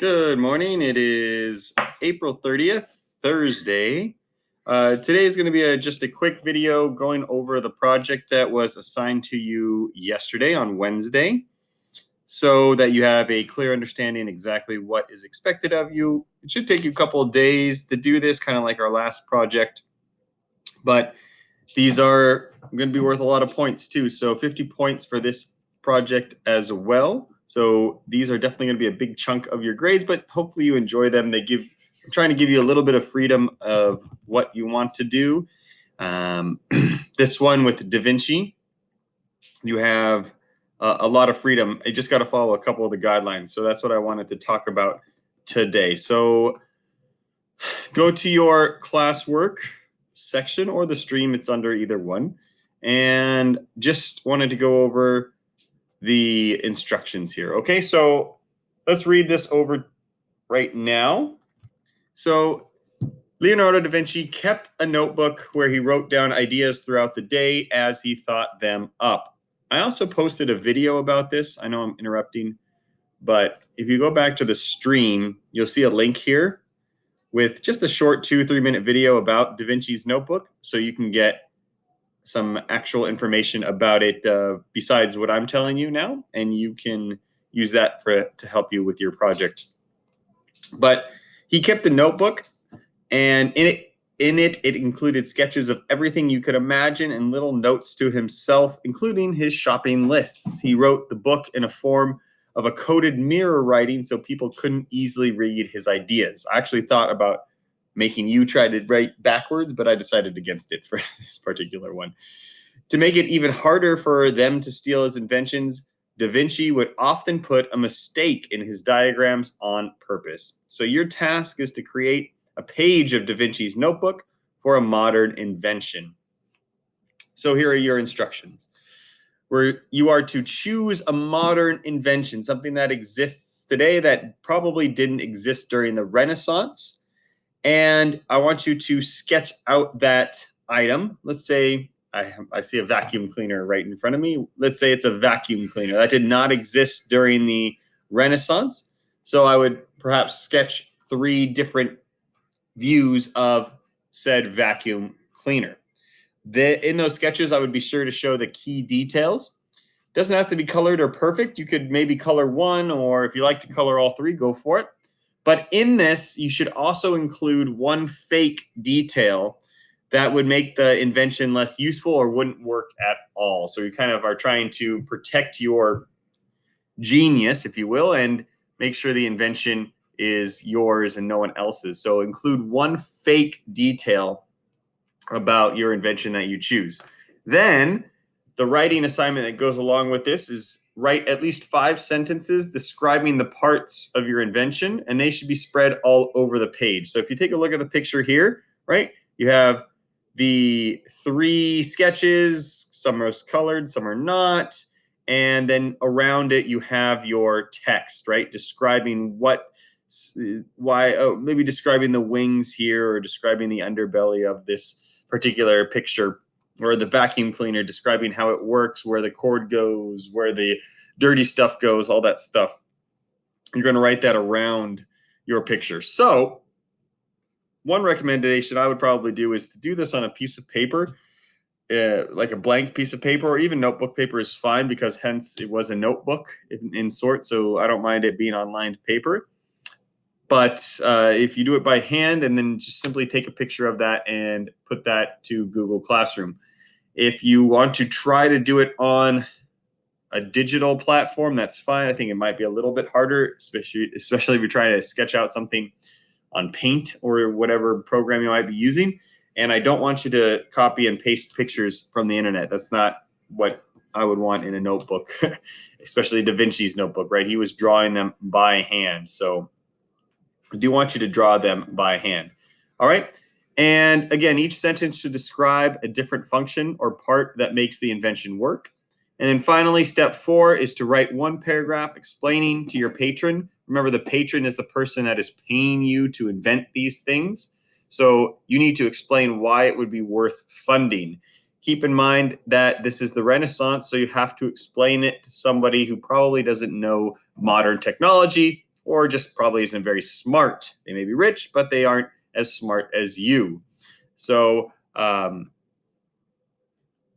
Good morning. It is April 30th, Thursday. Today is going to be just a quick video going over the project that was assigned to you yesterday on Wednesday so that you have a clear understanding exactly what is expected of you. It should take you a couple of days to do this, kind of like our last project, but these are going to be worth a lot of points too. So 50 points for this project as well. So these are definitely going to be a big chunk of your grades, but hopefully you enjoy them. I'm trying to give you a little bit of freedom of what you want to do. This one with Da Vinci, you have a lot of freedom. You just got to follow a couple of the guidelines. So that's what I wanted to talk about today. So go to your classwork section or the stream, it's under either one, and just wanted to go over the instructions here. Okay, so let's read this over right now. So Leonardo da Vinci kept a notebook where he wrote down ideas throughout the day as he thought them up. I also posted a video about this. I know I'm interrupting, but if you go back to the stream, you'll see a link here with just a short 2-3 minute video about Da Vinci's notebook, so you can get some actual information about it besides what I'm telling you now, and you can use that to help you with your project. But he kept a notebook, and it included sketches of everything you could imagine and little notes to himself, including his shopping lists. He wrote the book in a form of a coded mirror writing so people couldn't easily read his ideas. I actually thought about making you try to write backwards, but I decided against it for this particular one. To make it even harder for them to steal his inventions, Da Vinci would often put a mistake in his diagrams on purpose. So your task is to create a page of Da Vinci's notebook for a modern invention. So here are your instructions. Where you are to choose a modern invention, something that exists today that probably didn't exist during the Renaissance. And I want you to sketch out that item. Let's say I see a vacuum cleaner right in front of me. Let's say it's a vacuum cleaner that did not exist during the Renaissance. So I would perhaps sketch 3 different views of said vacuum cleaner. In those sketches, I would be sure to show the key details. Doesn't have to be colored or perfect. You could maybe color one, or if you like to color all 3, go for it. But in this, you should also include one fake detail that would make the invention less useful or wouldn't work at all. So you kind of are trying to protect your genius, if you will, and make sure the invention is yours and no one else's. So include one fake detail about your invention that you choose. Then the writing assignment that goes along with this is write at least 5 sentences describing the parts of your invention, and they should be spread all over the page. So if you take a look at the picture here, right, you have the 3 sketches, some are colored, some are not, and then around it you have your text, right, describing maybe describing the wings here or describing the underbelly of this particular picture, or the vacuum cleaner, describing how it works, where the cord goes, where the dirty stuff goes, all that stuff. You're going to write that around your picture. So one recommendation I would probably do is to do this on a piece of paper, like a blank piece of paper, or even notebook paper is fine, because hence it was a notebook in sort, so I don't mind it being on lined paper. But if you do it by hand and then just simply take a picture of that and put that to Google Classroom. If you want to try to do it on a digital platform, that's fine. I think it might be a little bit harder, especially if you're trying to sketch out something on Paint or whatever program you might be using. And I don't want you to copy and paste pictures from the internet. That's not what I would want in a notebook, especially Da Vinci's notebook, right? He was drawing them by hand. So I do want you to draw them by hand. All right. And again, each sentence should describe a different function or part that makes the invention work. And then finally, step 4 is to write one paragraph explaining to your patron. Remember, the patron is the person that is paying you to invent these things. So you need to explain why it would be worth funding. Keep in mind that this is the Renaissance, so you have to explain it to somebody who probably doesn't know modern technology or just probably isn't very smart. They may be rich, but they aren't as smart as you. So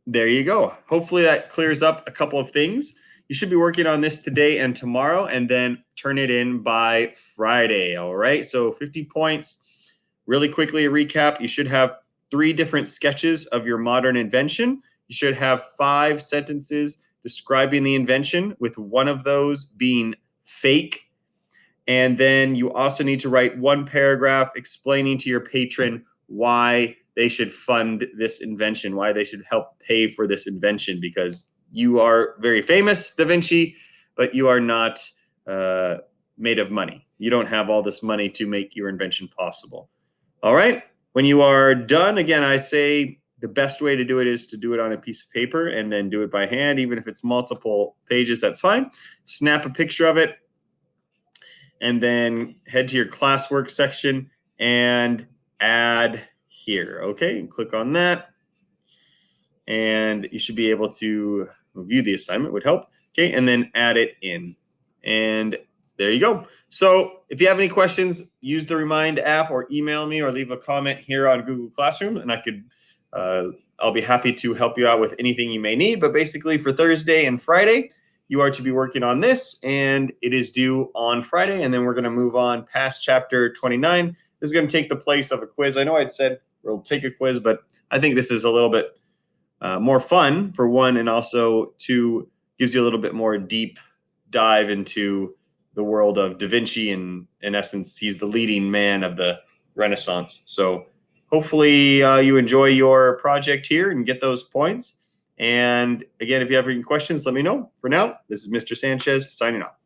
there you go. Hopefully that clears up a couple of things. You should be working on this today and tomorrow, and then turn it in by Friday. All right. So 50 points. Really quickly, a recap. You should have 3 different sketches of your modern invention. You should have 5 sentences describing the invention, with one of those being fake. And then you also need to write 1 paragraph explaining to your patron why they should fund this invention, why they should help pay for this invention, because you are very famous, Da Vinci, but you are not made of money. You don't have all this money to make your invention possible. All right. When you are done, again, I say the best way to do it is to do it on a piece of paper and then do it by hand. Even if it's multiple pages, that's fine. Snap a picture of it, and then head to your classwork section and add here. Okay, and click on that, and you should be able to view the assignment, would help. Okay, and then add it in, and there you go. So if you have any questions, use the Remind app or email me or leave a comment here on Google Classroom, and I'll be happy to help you out with anything you may need. But basically, for Thursday and Friday, you are to be working on this, and it is due on Friday. And then we're going to move on past chapter 29. This is going to take the place of a quiz. I know I'd said we'll take a quiz, but I think this is a little bit more fun, for one, and also 2, gives you a little bit more deep dive into the world of Da Vinci. And in essence, he's the leading man of the Renaissance. So hopefully you enjoy your project here and get those points. And again, if you have any questions, let me know. For now, this is Mr. Sanchez signing off.